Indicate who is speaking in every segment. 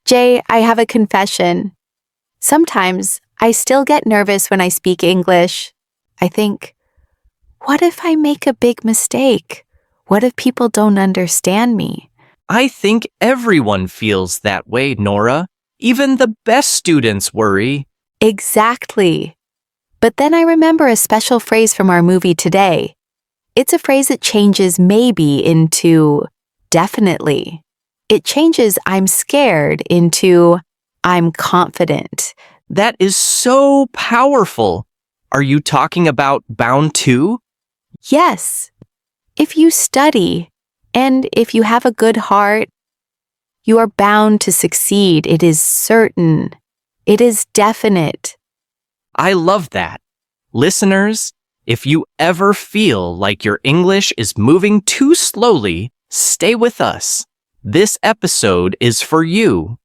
Speaker 1: Jay, I have a confession. Sometimes I still get nervous when I speak English. I think, what if I make a big mistake? What if people don't understand me?
Speaker 2: I think everyone feels that way, Nora. Even the best students worry.
Speaker 1: Exactly. But then I remember a special phrase from our movie today. It's a phrase that changes maybe into definitely. It changes I'm scared into I'm confident.
Speaker 2: That is so powerful. Are you talking about bound to?
Speaker 1: Yes. If you study and if you have a good heart, you are bound to succeed. It is certain. It is definite.
Speaker 2: I love that. Listeners, if you ever feel like your English is moving too slowly, stay with us. This episode is for you.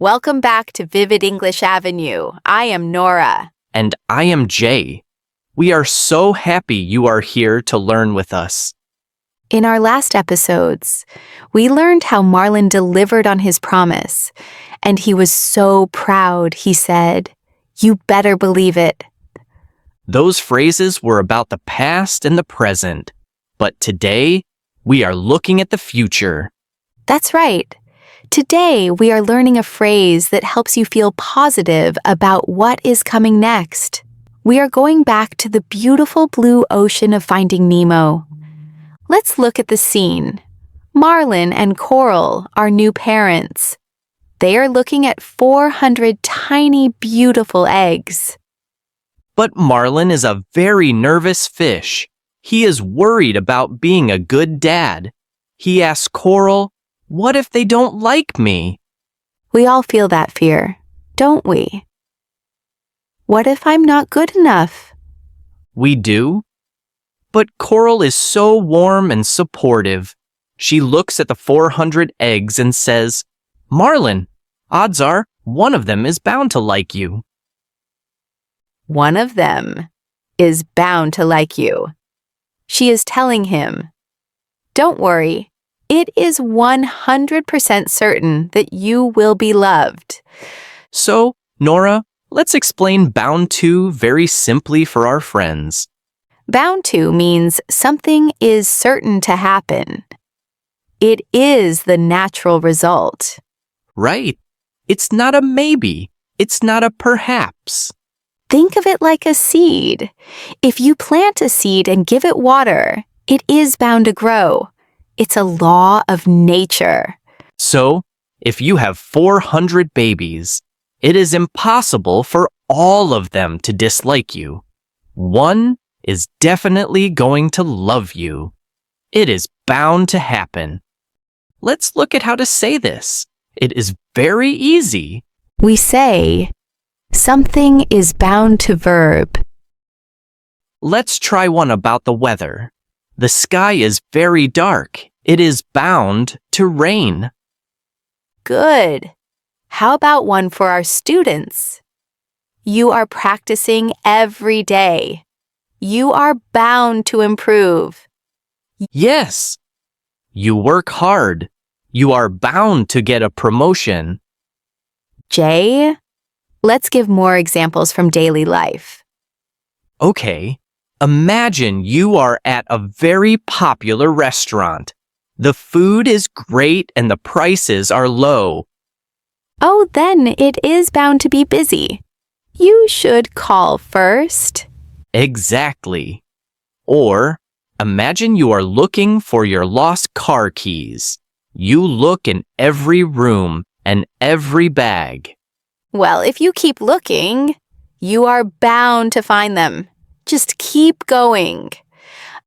Speaker 1: Welcome back to Vivid English Avenue. I am Nora.
Speaker 2: And I am Jay. We are so happy you are here to learn with us.
Speaker 1: In our last episodes, we learned how Marlin delivered on his promise, and he was so proud, he said, "You better believe it."
Speaker 2: Those phrases were about the past and the present, but today we are looking at the future.
Speaker 1: That's right. Today, we are learning a phrase that helps you feel positive about what is coming next. We are going back to the beautiful blue ocean of Finding Nemo. Let's look at the scene. Marlin and Coral are new parents. They are looking at 400 tiny, beautiful eggs.
Speaker 2: But Marlin is a very nervous fish. He is worried about being a good dad. He asks Coral, "What if they don't like me?"
Speaker 1: We all feel that fear, don't we? What if I'm not good enough?
Speaker 2: We do. But Coral is so warm and supportive. She looks at the 400 eggs and says, "Marlin, odds are one of them is bound to like you."
Speaker 1: One of them is bound to like you. She is telling him, "Don't worry. It is 100% certain that you will be loved."
Speaker 2: So, Nora, let's explain bound to very simply for our friends.
Speaker 1: Bound to means something is certain to happen. It is the natural result.
Speaker 2: Right. It's not a maybe. It's not a perhaps.
Speaker 1: Think of it like a seed. If you plant a seed and give it water, it is bound to grow. It's a law of nature.
Speaker 2: So, if you have 400 babies, it is impossible for all of them to dislike you. One is definitely going to love you. It is bound to happen. Let's look at how to say this. It is very easy.
Speaker 1: We say, something is bound to verb.
Speaker 2: Let's try one about the weather. The sky is very dark. It is bound to rain.
Speaker 1: Good. How about one for our students? You are practicing every day. You are bound to improve.
Speaker 2: Yes. You work hard. You are bound to get a promotion.
Speaker 1: Jay, let's give more examples from daily life.
Speaker 2: Okay. Imagine you are at a very popular restaurant. The food is great and the prices are low.
Speaker 1: Oh, then it is bound to be busy. You should call first.
Speaker 2: Exactly. Or, imagine you are looking for your lost car keys. You look in every room and every bag.
Speaker 1: Well, if you keep looking, you are bound to find them. Just keep going.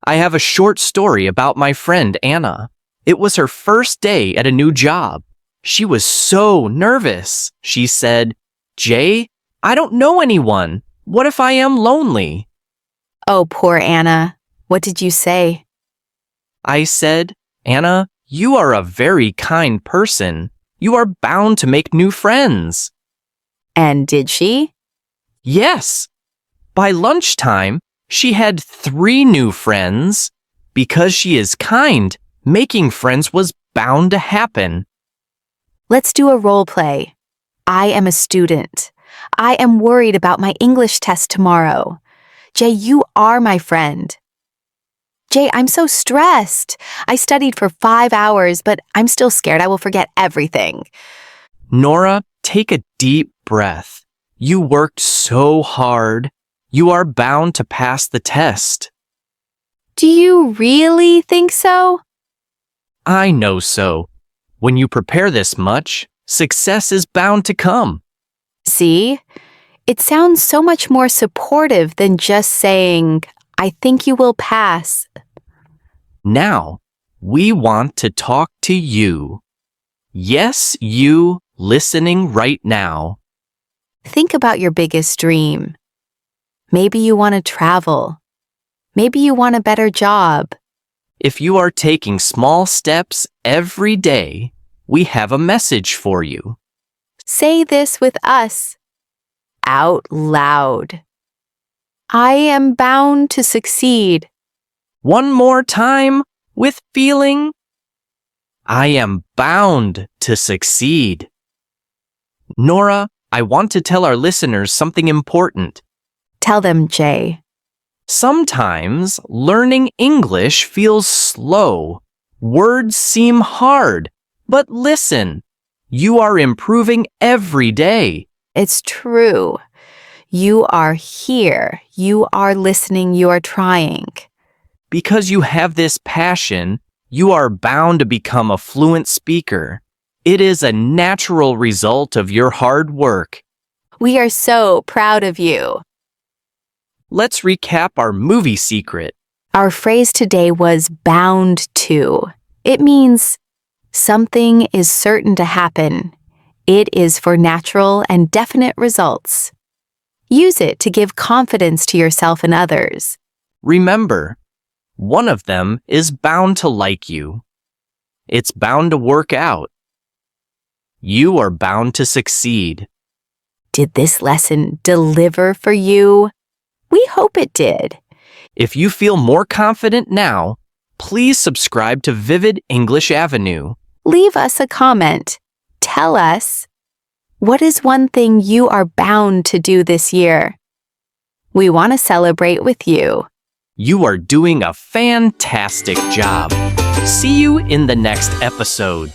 Speaker 2: I have a short story about my friend Anna. It was her first day at a new job. She was so nervous. She said, "Jay, I don't know anyone. What if I am lonely?"
Speaker 1: Oh, poor Anna. What did you say?
Speaker 2: I said, "Anna, you are a very kind person. You are bound to make new friends."
Speaker 1: And did she?
Speaker 2: Yes. By lunchtime, she had 3 new friends. Because she is kind, Making friends was bound to happen.
Speaker 1: Let's do a role play. I am a student. I am worried about my English test tomorrow. Jay, you are my friend. Jay, I'm so stressed. I studied for 5 hours, but I'm still scared I will forget everything.
Speaker 2: Nora, take a deep breath. You worked so hard. You are bound to pass the test.
Speaker 1: Do you really think so?
Speaker 2: I know so. When you prepare this much, success is bound to come.
Speaker 1: See? It sounds so much more supportive than just saying, I think you will pass.
Speaker 2: Now, we want to talk to you. Yes, you listening right now.
Speaker 1: Think about your biggest dream. Maybe you want to travel. Maybe you want a better job.
Speaker 2: If you are taking small steps every day, we have a message for you.
Speaker 1: Say this with us. Out loud. I am bound to succeed.
Speaker 2: One more time with feeling. I am bound to succeed. Nora, I want to tell our listeners something important.
Speaker 1: Tell them, Jay.
Speaker 2: Sometimes learning English feels slow. Words seem hard. But listen, you are improving every day.
Speaker 1: It's true. You are here. You are listening. You are trying.
Speaker 2: Because you have this passion, you are bound to become a fluent speaker. It is a natural result of your hard work.
Speaker 1: We are so proud of you.
Speaker 2: Let's recap our movie secret.
Speaker 1: Our phrase today was bound to. It means something is certain to happen. It is for natural and definite results. Use it to give confidence to yourself and others.
Speaker 2: Remember, one of them is bound to like you. It's bound to work out. You are bound to succeed.
Speaker 1: Did this lesson deliver for you? We hope it did.
Speaker 2: If you feel more confident now, please subscribe to Vivid English Avenue.
Speaker 1: Leave us a comment. Tell us, what is one thing you are bound to do this year? We want to celebrate with you.
Speaker 2: You are doing a fantastic job. See you in the next episode.